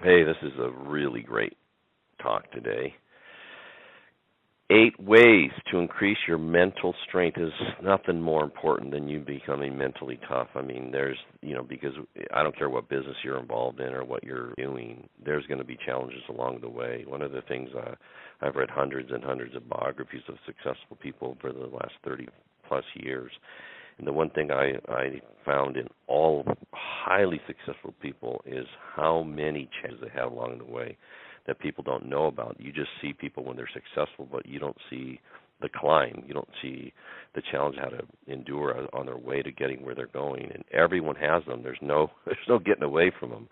Hey, this is a really great talk today. 8 ways to increase your mental strength is nothing more important than you becoming mentally tough. I mean, because I don't care what business you're involved in or what you're doing, there's going to be challenges along the way. One of the things I've read hundreds and hundreds of biographies of successful people for the last 30 plus years. And the one thing I found in all highly successful people is how many challenges they have along the way that people don't know about. You just see people when they're successful, but you don't see the climb. You don't see the challenge, how to endure on their way to getting where they're going. And everyone has them. There's no getting away from them.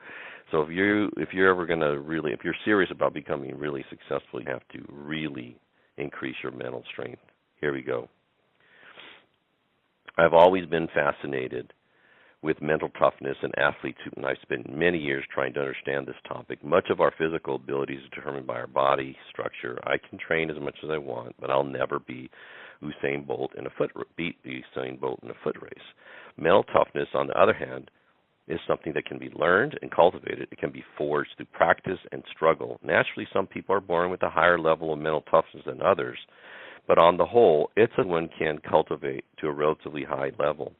So if you're ever going to really, if you're serious about becoming really successful, you have to really increase your mental strength. Here we go. I've always been fascinated with mental toughness in athletes, and I've spent many years trying to understand this topic. Much of our physical ability is determined by our body structure. I can train as much as I want, but I'll never beat Usain Bolt in a foot race. Mental toughness, on the other hand, is something that can be learned and cultivated. It can be forged through practice and struggle. Naturally, some people are born with a higher level of mental toughness than others, but on the whole, it's one can cultivate to a relatively high level.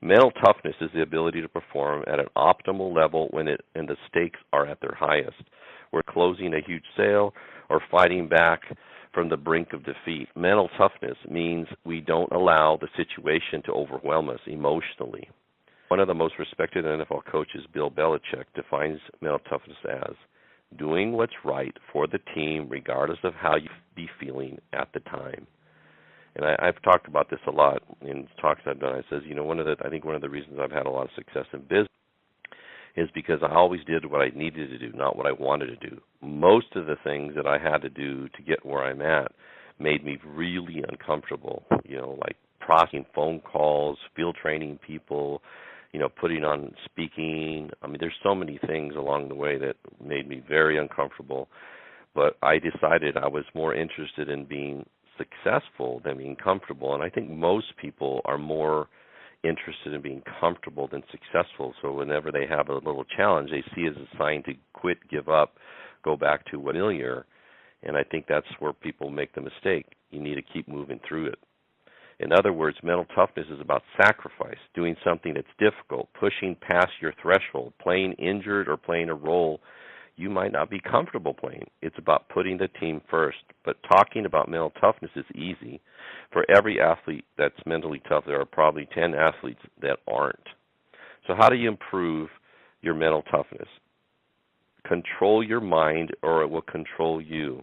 Mental toughness is the ability to perform at an optimal level when the stakes are at their highest. We're closing a huge sale or fighting back from the brink of defeat. Mental toughness means we don't allow the situation to overwhelm us emotionally. One of the most respected NFL coaches, Bill Belichick, defines mental toughness as doing what's right for the team regardless of how you be feeling at the time. And I've talked about this a lot in talks I've done. I says, I think one of the reasons I've had a lot of success in business is because I always did what I needed to do, not what I wanted to do. Most of the things that I had to do to get where I'm at made me really uncomfortable, like processing phone calls, field training people, putting on speaking. I mean, there's so many things along the way that made me very uncomfortable. But I decided I was more interested in being successful than being comfortable. And I think most people are more interested in being comfortable than successful. So whenever they have a little challenge, they see it as a sign to quit, give up, go back to what's familiar. And I think that's where people make the mistake. You need to keep moving through it. In other words, mental toughness is about sacrifice, doing something that's difficult, pushing past your threshold, playing injured or playing a role you might not be comfortable playing. It's about putting the team first. But talking about mental toughness is easy. For every athlete that's mentally tough, there are probably 10 athletes that aren't. So how do you improve your mental toughness? Control your mind or it will control you.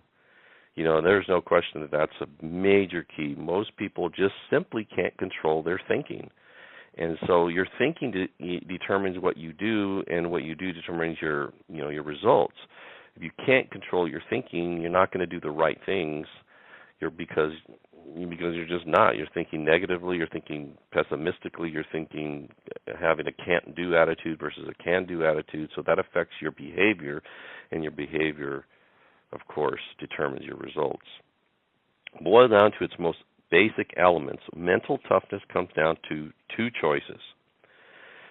There's no question that that's a major key. Most people just simply can't control their thinking. And so your thinking determines what you do, and what you do determines your results. If you can't control your thinking, you're not going to do the right things. Because you're just not. You're thinking negatively. You're thinking pessimistically. You're thinking having a can't-do attitude versus a can-do attitude. So that affects your behavior, and your behavior, of course, determines your results. Boil down to its most basic elements. Mental toughness comes down to two choices: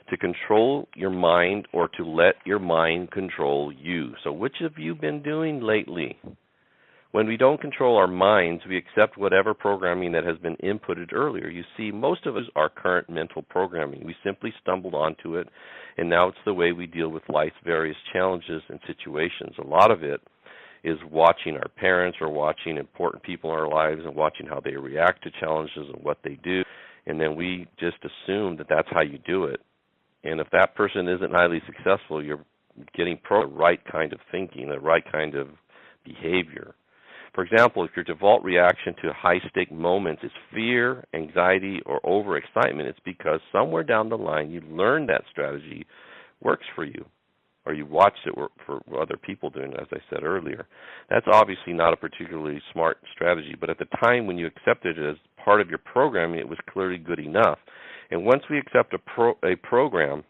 to control your mind or to let your mind control you. So which have you been doing lately? When we don't control our minds, we accept whatever programming that has been inputted earlier. You see, most of us are current mental programming. We simply stumbled onto it, and now it's the way we deal with life's various challenges and situations. A lot of it is watching our parents or watching important people in our lives and watching how they react to challenges and what they do. And then we just assume that that's how you do it. And if that person isn't highly successful, you're getting the right kind of thinking, the right kind of behavior. For example, if your default reaction to high-stake moments is fear, anxiety, or overexcitement, it's because somewhere down the line you learned that strategy works for you, or you watched it work for other people doing it, as I said earlier. That's obviously not a particularly smart strategy, but at the time when you accepted it as part of your programming, it was clearly good enough. And once we accept a program,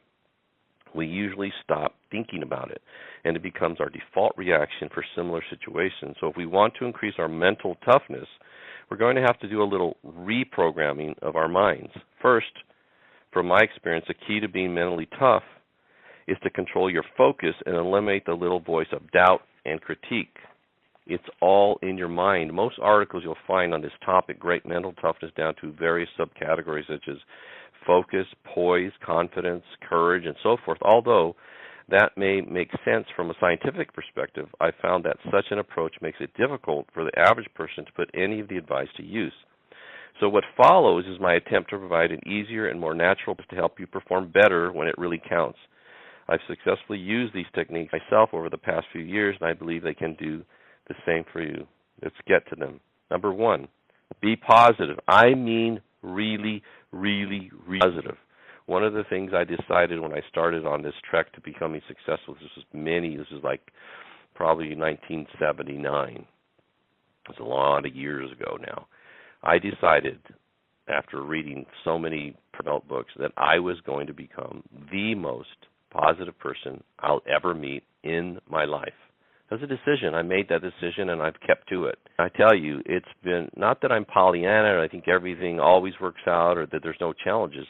we usually stop thinking about it, and it becomes our default reaction for similar situations. So if we want to increase our mental toughness, we're going to have to do a little reprogramming of our minds. First, from my experience, the key to being mentally tough is to control your focus and eliminate the little voice of doubt and critique. It's all in your mind. Most articles you'll find on this topic break mental toughness down to various subcategories such as focus, poise, confidence, courage, and so forth. Although that may make sense from a scientific perspective, I found that such an approach makes it difficult for the average person to put any of the advice to use. So what follows is my attempt to provide an easier and more natural to help you perform better when it really counts. I've successfully used these techniques myself over the past few years, and I believe they can do the same for you. Let's get to them. Number 1, be positive. I mean really, really, really positive. One of the things I decided when I started on this trek to becoming successful, this is like probably 1979. It's a lot of years ago now. I decided after reading so many self-help books that I was going to become the most positive person I'll ever meet in my life. It was a decision. I made that decision, and I've kept to it. I tell you, it's been, not that I'm Pollyanna, or I think everything always works out, or that there's no challenges,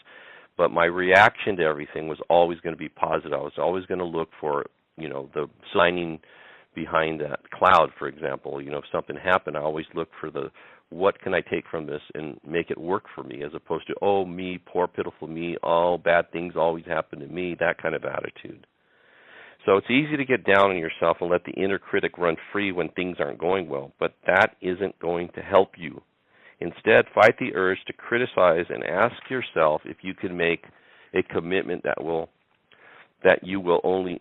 but my reaction to everything was always going to be positive. I was always going to look for, the signing behind that cloud, for example. If something happened, I always look for what can I take from this and make it work for me, as opposed to, oh, me, poor, pitiful me, oh, bad things always happen to me, that kind of attitude. So it's easy to get down on yourself and let the inner critic run free when things aren't going well, but that isn't going to help you. Instead, fight the urge to criticize and ask yourself if you can make a commitment that you will only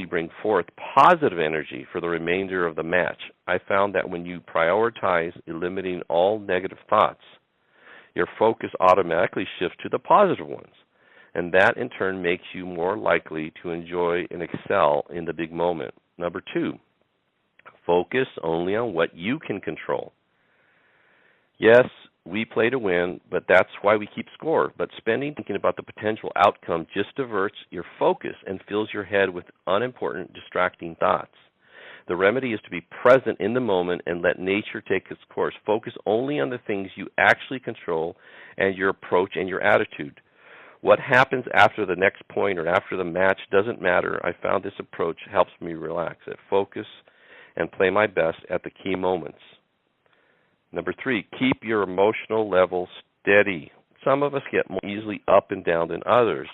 bring forth positive energy for the remainder of the match. I found that when you prioritize eliminating all negative thoughts, your focus automatically shifts to the positive ones. And that, in turn, makes you more likely to enjoy and excel in the big moment. Number 2, focus only on what you can control. Yes, we play to win, but that's why we keep score. But thinking about the potential outcome just diverts your focus and fills your head with unimportant, distracting thoughts. The remedy is to be present in the moment and let nature take its course. Focus only on the things you actually control and your approach and your attitude. What happens after the next point or after the match doesn't matter. I found this approach helps me relax, focus, and play my best at the key moments. Number 3, keep your emotional level steady. Some of us get more easily up and down than others.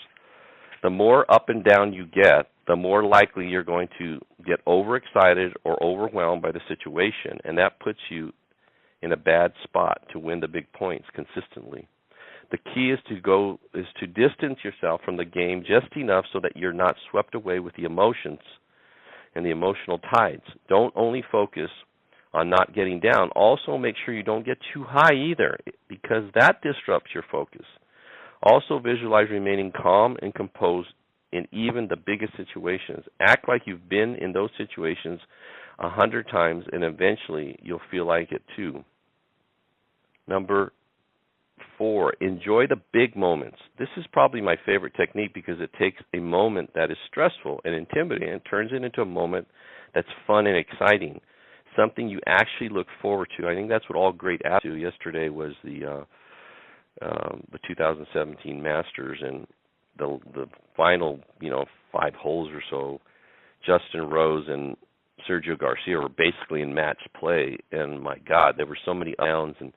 The more up and down you get, the more likely you're going to get overexcited or overwhelmed by the situation, and that puts you in a bad spot to win the big points consistently. The key is to distance yourself from the game just enough so that you're not swept away with the emotions and the emotional tides. Don't only focus on not getting down. Also, make sure you don't get too high either, because that disrupts your focus. Also, visualize remaining calm and composed in even the biggest situations. Act like you've been in those situations 100 times, and eventually you'll feel like it too. Number 4, enjoy the big moments. This is probably my favorite technique because it takes a moment that is stressful and intimidating and turns it into a moment that's fun and exciting, something you actually look forward to. I think that's what all great athletes do. Yesterday was the 2017 Masters, and the final 5 holes or so, Justin Rose and Sergio Garcia were basically in match play, and my God, there were so many downs, and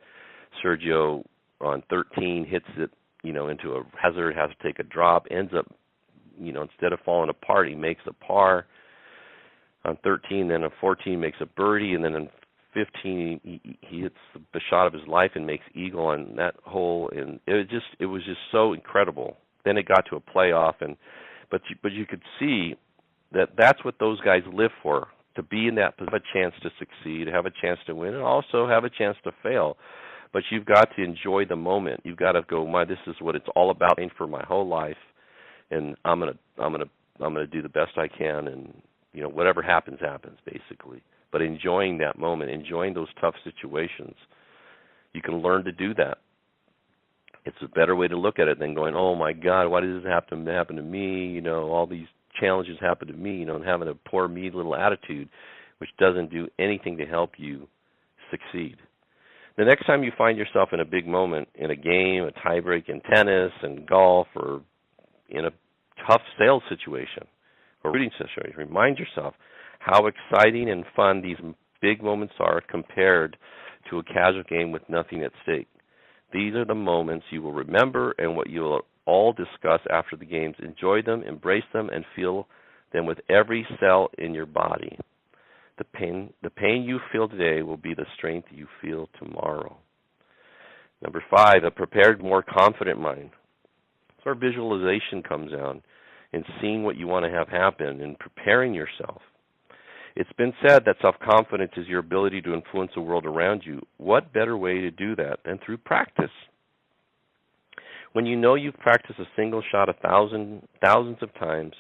Sergio on 13 hits it, into a hazard, has to take a drop, ends up, instead of falling apart, he makes a par on 13, then on 14 makes a birdie, and then on 15 he hits the shot of his life and makes eagle on that hole, and it was just so incredible. Then it got to a playoff, but you could see that that's what those guys live for, to be in that, have a chance to succeed, have a chance to win, and also have a chance to fail. But you've got to enjoy the moment. You've got to go, this is what it's all about for my whole life, and I'm gonna do the best I can, and whatever happens, basically. But enjoying that moment, enjoying those tough situations, you can learn to do that. It's a better way to look at it than going, oh my God, why does this happen to me? All these challenges happen to me, and having a poor me little attitude, which doesn't do anything to help you succeed. The next time you find yourself in a big moment, in a game, a tiebreak in tennis and golf, or in a tough sales situation or recruiting situation. Remind yourself how exciting and fun these big moments are compared to a casual game with nothing at stake. These are the moments you will remember and what you will all discuss after the games. Enjoy them, embrace them, and feel them with every cell in your body. The pain you feel today will be the strength you feel tomorrow. Number 5, a prepared, more confident mind. That's where visualization comes down, and seeing what you want to have happen and preparing yourself. It's been said that self-confidence is your ability to influence the world around you. What better way to do that than through practice? When you know you've practiced a single shot thousands of times,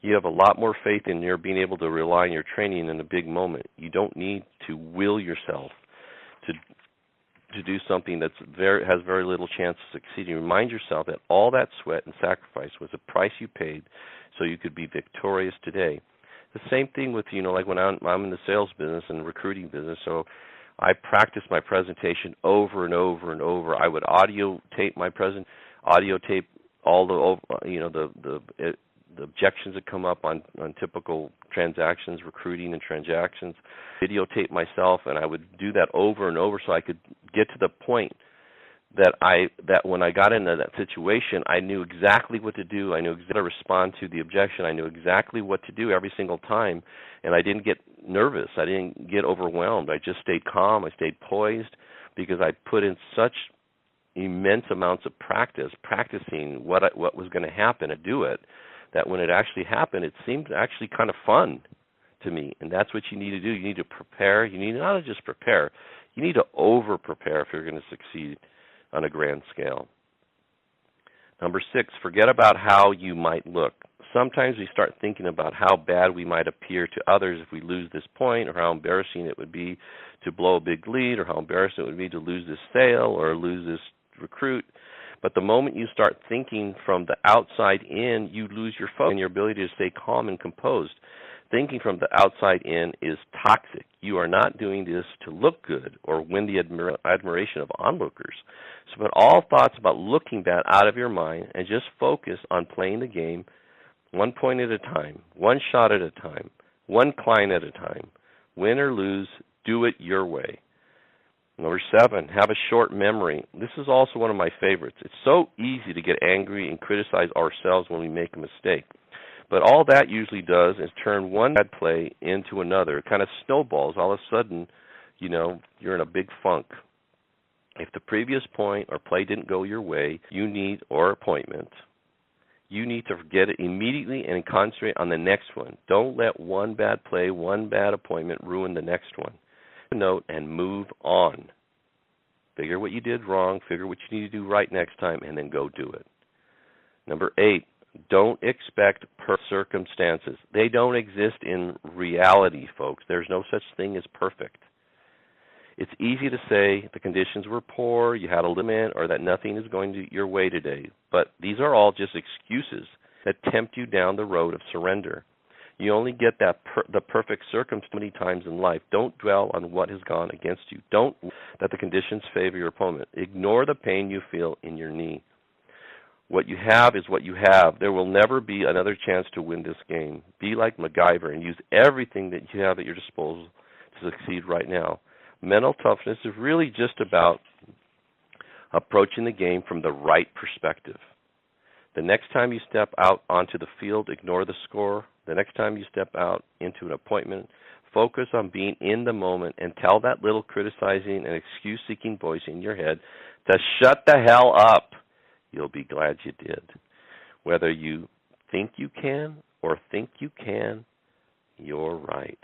you have a lot more faith in your being able to rely on your training in a big moment. You don't need to will yourself to do something that has very little chance of succeeding. Remind yourself that all that sweat and sacrifice was a price you paid so you could be victorious today. The same thing with, like when I'm in the sales business and recruiting business, so I practiced my presentation over and over and over. I would audio tape all the objections that come up on typical transactions, recruiting and transactions, videotape myself, and I would do that over and over so I could get to the point that when I got into that situation, I knew exactly what to do. I knew exactly how to respond to the objection. I knew exactly what to do every single time, and I didn't get nervous. I didn't get overwhelmed. I just stayed calm. I stayed poised because I put in such immense amounts of practicing what was going to happen to do it, that when it actually happened, it seemed actually kind of fun to me. And that's what you need to do. You need to prepare. You need not to just prepare. You need to over-prepare if you're going to succeed on a grand scale. Number 6, forget about how you might look. Sometimes we start thinking about how bad we might appear to others if we lose this point, or how embarrassing it would be to blow a big lead, or how embarrassing it would be to lose this sale or lose this recruit. But the moment you start thinking from the outside in, you lose your focus and your ability to stay calm and composed. Thinking from the outside in is toxic. You are not doing this to look good or win the admiration of onlookers. So put all thoughts about looking bad out of your mind and just focus on playing the game one point at a time, one shot at a time, one client at a time. Win or lose, do it your way. Number 7, have a short memory. This is also one of my favorites. It's so easy to get angry and criticize ourselves when we make a mistake. But all that usually does is turn one bad play into another. It kind of snowballs. All of a sudden, you're in a big funk. If the previous point or play didn't go your way, you need to forget it immediately and concentrate on the next one. Don't let one bad play, one bad appointment ruin the next one. Note and move on. Figure what you did wrong, figure what you need to do right next time, and then go do it. Number 8, don't expect perfect circumstances. They don't exist in reality, folks. There's no such thing as perfect. It's easy to say the conditions were poor, you had a limit, or that nothing is going your way today. But these are all just excuses that tempt you down the road of surrender. You only get the perfect circumstance many times in life. Don't dwell on what has gone against you. Don't let the conditions favor your opponent. Ignore the pain you feel in your knee. What you have is what you have. There will never be another chance to win this game. Be like MacGyver and use everything that you have at your disposal to succeed right now. Mental toughness is really just about approaching the game from the right perspective. The next time you step out onto the field, ignore the score. The next time you step out into an appointment, focus on being in the moment and tell that little criticizing and excuse-seeking voice in your head to shut the hell up. You'll be glad you did. Whether you think you can or think you can, you're right.